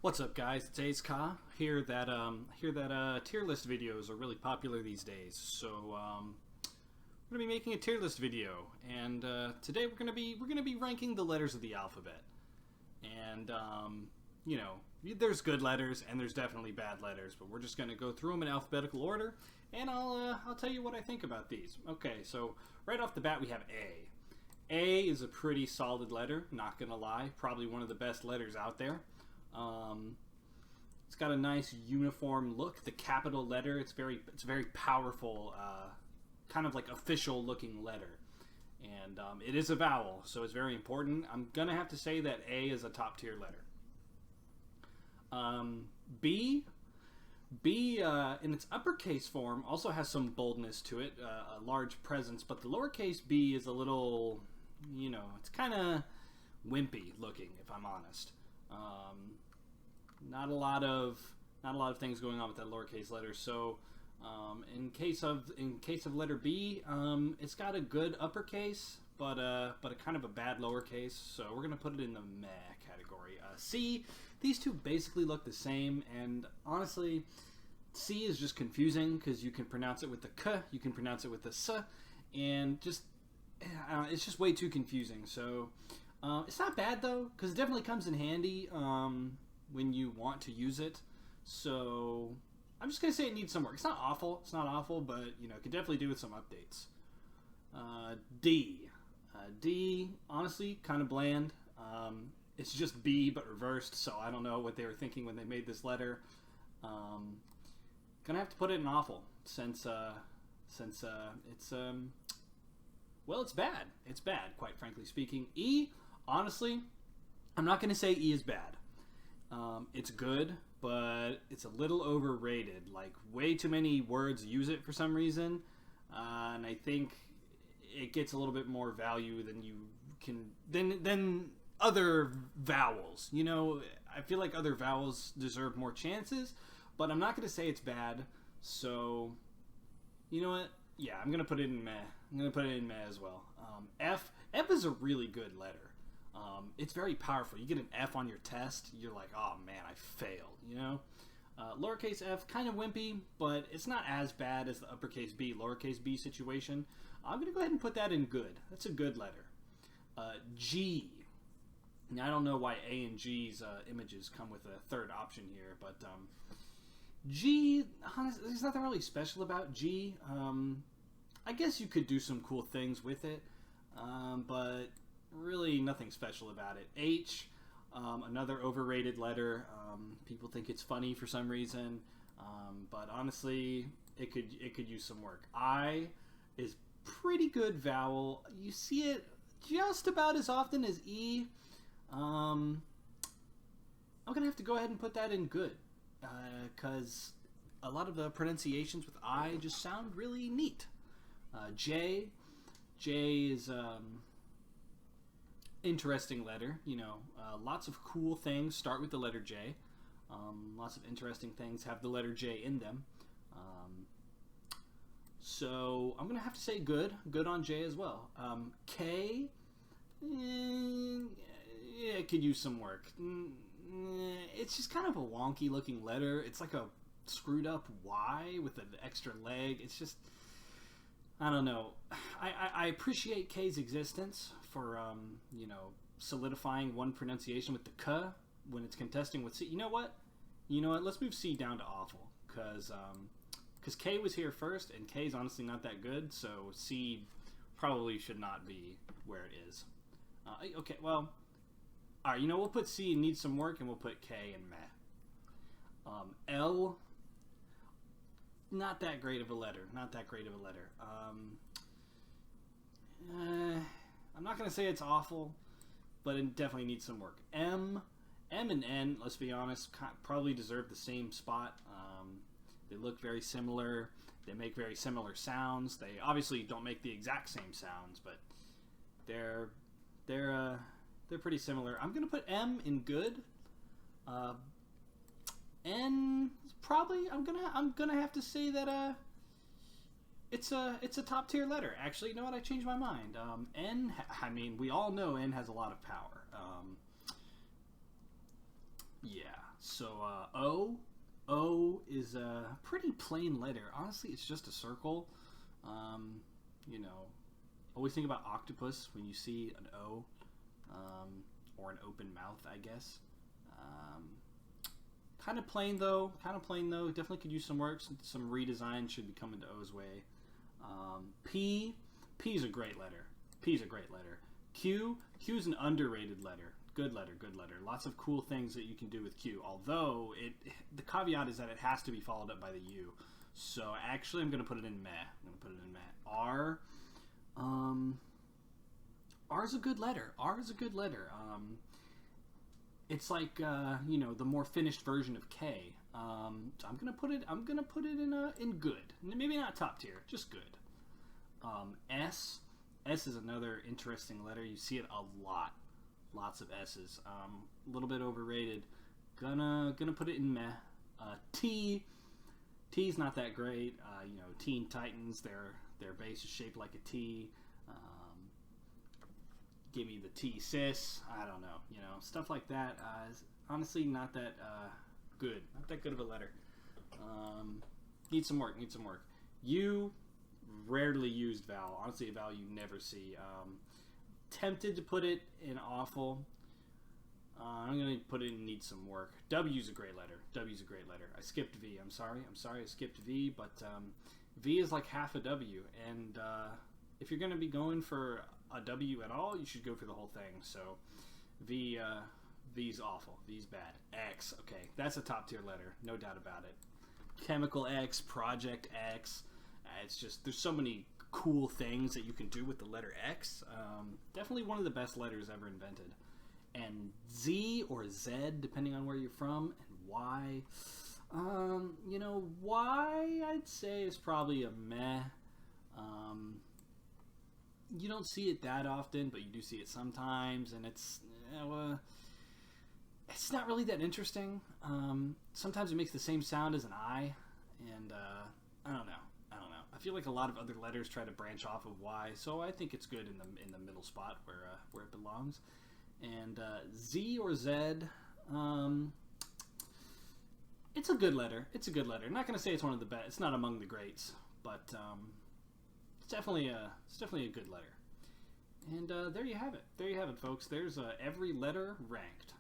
What's up, guys? It's Ace Ka. Hear that tier list videos are really popular these days. So we're gonna be making a tier list video, and today we're gonna be ranking the letters of the alphabet. And you know, there's good letters and there's definitely bad letters, but we're just gonna go through them in alphabetical order, and I'll tell you what I think about these. Okay, so right off the bat we have A. A is a pretty solid letter, not gonna lie. Probably one of the best letters out there. It's got a nice uniform look. The capital letter, it's a very powerful, kind of like official looking letter. And it is a vowel, so it's very important. I'm gonna have to say that A is a top tier letter. B in its uppercase form also has some boldness to it, a large presence, but the lowercase b is a little, you know, it's kind of wimpy looking, if I'm honest. Not a lot of things going on with that lowercase letter. So in case of letter B, it's got a good uppercase, but a kind of a bad lowercase. So we're gonna put it in the meh category. C, these two basically look the same, and honestly, C is just confusing because you can pronounce it with the k, you can pronounce it with the s, and just it's just way too confusing. So it's not bad though, because it definitely comes in handy when you want to use it. So I'm just gonna say it needs some work. It's not awful, but you know, it could definitely do with some updates. D, honestly, kind of bland. It's just B but reversed, so I don't know what they were thinking when they made this letter. Gonna have to put it in awful since it's well, it's bad. It's bad, quite frankly speaking. E, honestly, I'm not gonna say E is bad. It's good, but it's a little overrated. Like, way too many words use it for some reason, and I think it gets a little bit more value than you can than other vowels. You know, I feel like other vowels deserve more chances, but I'm not going to say it's bad. So, you know what? Yeah, I'm going to put it in meh. I'm going to put it in meh as well. F is a really good letter. It's very powerful. You get an F on your test, you're like, oh man, I failed, you know? Lowercase f, kind of wimpy, but it's not as bad as the uppercase b, lowercase b situation. I'm going to go ahead and put that in good. That's a good letter. G. Now, I don't know why A and G's images come with a third option here, but G, honestly, there's nothing really special about G. I guess you could do some cool things with it, but really nothing special about it. H, another overrated letter. People think it's funny for some reason, but honestly, it could use some work. I is pretty good vowel. You see it just about as often as E. I'm gonna have to go ahead and put that in good, because a lot of the pronunciations with I just sound really neat. J is interesting letter. You know, lots of cool things start with the letter J. Lots of interesting things have the letter J in them. So I'm gonna have to say good on J as well. K, yeah, it could use some work. It's just kind of a wonky looking letter. It's like a screwed up Y with an extra leg. It's just, I don't know. I appreciate K's existence for, you know, solidifying one pronunciation with the K when it's contesting with C. You know what? Let's move C down to awful, because K was here first, and K is honestly not that good, so C probably should not be where it is. Okay, well, all right, you know, we'll put C and needs some work, and we'll put K in meh. L, not that great of a letter. I'm not going to say it's awful, but it definitely needs some work. M and N, let's be honest, probably deserve the same spot. They look very similar. They make very similar sounds. They obviously don't make the exact same sounds, but they're pretty similar. I'm going to put M in good. N, probably, I'm gonna have to say that it's a top tier letter. Actually, you know what? I changed my mind. N, I mean, we all know N has a lot of power. Yeah, So O is a pretty plain letter. Honestly, it's just a circle. You know, always think about octopus when you see an O, or an open mouth, I guess. Kind of plain though. Definitely could use some work. Some redesign should be coming to O's way. P is a great letter. Q is an underrated letter. Good letter. Lots of cool things that you can do with Q. Although the caveat is that it has to be followed up by the U. So actually, I'm going to put it in meh. R. R is a good letter. It's like the more finished version of K. So I'm gonna put it in good. Maybe not top tier, just good. S is another interesting letter. You see it a lot. Lots of S's. A little bit overrated. Gonna put it in meh. T's not that great. Teen Titans, their base is shaped like a T. Give me the T sis. I don't know. Stuff like that. Is honestly not that good. Not that good of a letter. Needs some work. U, rarely used vowel. Honestly, a vowel you never see. Tempted to put it in awful. I'm going to put it in needs some work. W's a great letter. I skipped V. I'm sorry I skipped V, but V is like half a W. And if you're going to be going for a W at all, you should go for the whole thing. So V's awful. V's bad. X, okay. That's a top tier letter. No doubt about it. Chemical X, Project X. It's just, there's so many cool things that you can do with the letter X. Definitely one of the best letters ever invented. And Z or Z, depending on where you're from, and Y. Y, I'd say, is probably a meh. You don't see it that often, but you do see it sometimes, and it's not really that interesting. Sometimes it makes the same sound as an I, and I don't know. I feel like a lot of other letters try to branch off of Y, so I think it's good in the middle spot where it belongs. And Z or Z, it's a good letter. I'm not gonna say it's one of the best. It's not among the greats, but it's definitely a good letter. And there you have it, folks. There's every letter ranked.